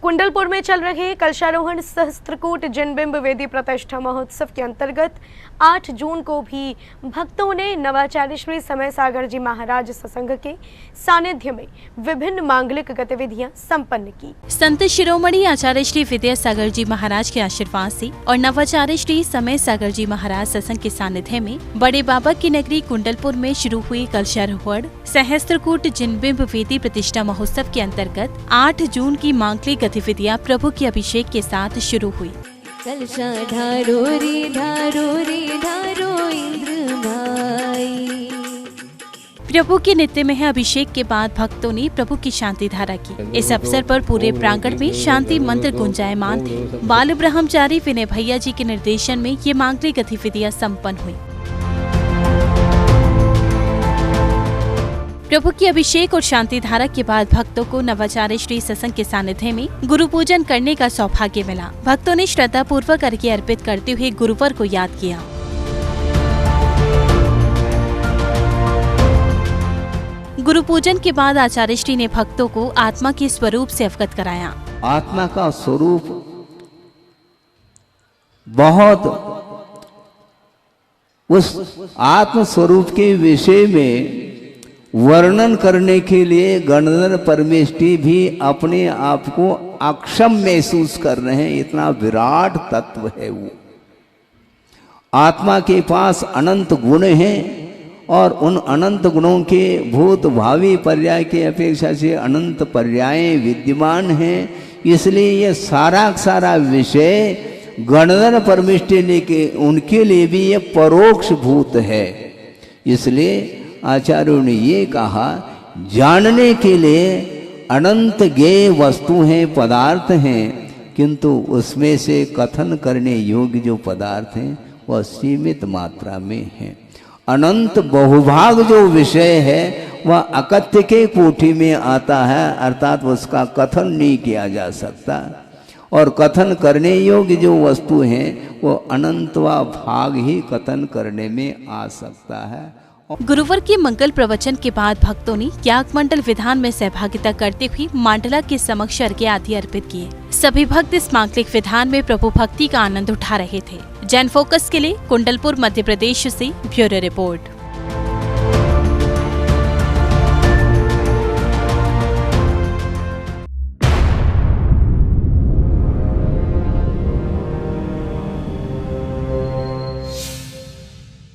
कुंडलपुर में चल रहे कलशारोहण सहस्त्रकूट जिनबिंब वेदी प्रतिष्ठा महोत्सव के अंतर्गत 8 जून को भी भक्तों ने नवाचार्य श्री समय सागर जी महाराज सत्संग के सानिध्य में विभिन्न मांगलिक गतिविधियां संपन्न की। संत शिरोमणि आचार्य श्री विद्यासागर जी महाराज के आशीर्वाद से और नवाचार्य श्री समय सागर जी महाराज सत्संग के सानिध्य में बड़े बाबा की नगरी कुंडलपुर में शुरू हुई कलशारोहण सहस्त्रकूट जिनबिंब वेदी प्रतिष्ठा महोत्सव के अंतर्गत 8 जून की मांगलिक गतिविधियां प्रभु के अभिषेक के साथ शुरू हुई। कलशा ढारो रे ढारो इंद्र भाई। प्रभु के नित्य में अभिषेक के बाद भक्तों ने प्रभु की शांति धारा की। इस अवसर पर पूरे प्रांगण में शांति मंत्र गुंजायमान थे। बाल ब्रह्मचारी विनय भैया जी के निर्देशन में ये मांगलिक गतिविधियां संपन्न हुई। प्रभु की अभिषेक और शांति धारा के बाद भक्तों को नवाचार्य श्री सत्संग के सानिध्य में गुरु पूजन करने का सौभाग्य मिला। भक्तों ने श्रद्धा पूर्वक अर्घ्य अर्पित करते हुए गुरुवर को याद किया। गुरु पूजन के बाद आचार्य श्री ने भक्तों को आत्मा के स्वरूप से अवगत कराया। आत्मा का स्वरूप बहुत, उस आत्म स्वरूप के विषय में वर्णन करने के लिए गणधर परमेष्ठी भी अपने आप को अक्षम महसूस कर रहे हैं। इतना विराट तत्व है वो। आत्मा के पास अनंत गुण हैं और उन अनंत गुणों के भूत भावी पर्याय के अपेक्षा से अनंत पर्याय विद्यमान हैं। इसलिए ये सारा विषय गणधर परमेष्ठी ने के उनके लिए भी ये परोक्ष भूत है। इसलिए आचार्यों ने ये कहा, जानने के लिए अनंत ज्ञेय वस्तु हैं, पदार्थ हैं, किंतु उसमें से कथन करने योग्य जो पदार्थ हैं वह सीमित मात्रा में हैं। अनंत बहुभाग जो विषय है वह अकथ्य के कोटि में आता है, अर्थात उसका कथन नहीं किया जा सकता। और कथन करने योग्य जो वस्तु हैं वो अनंतवा भाग ही कथन करने में आ सकता है। गुरुवर के मंगल प्रवचन के बाद भक्तों ने याग मंडल विधान में सहभागिता करते हुए मांडला के समक्ष अर्घ्य आदि अर्पित किए। सभी भक्त इस मांगलिक विधान में प्रभु भक्ति का आनंद उठा रहे थे। जैन फोकस के लिए कुंडलपुर मध्य प्रदेश से ब्यूरो रिपोर्ट।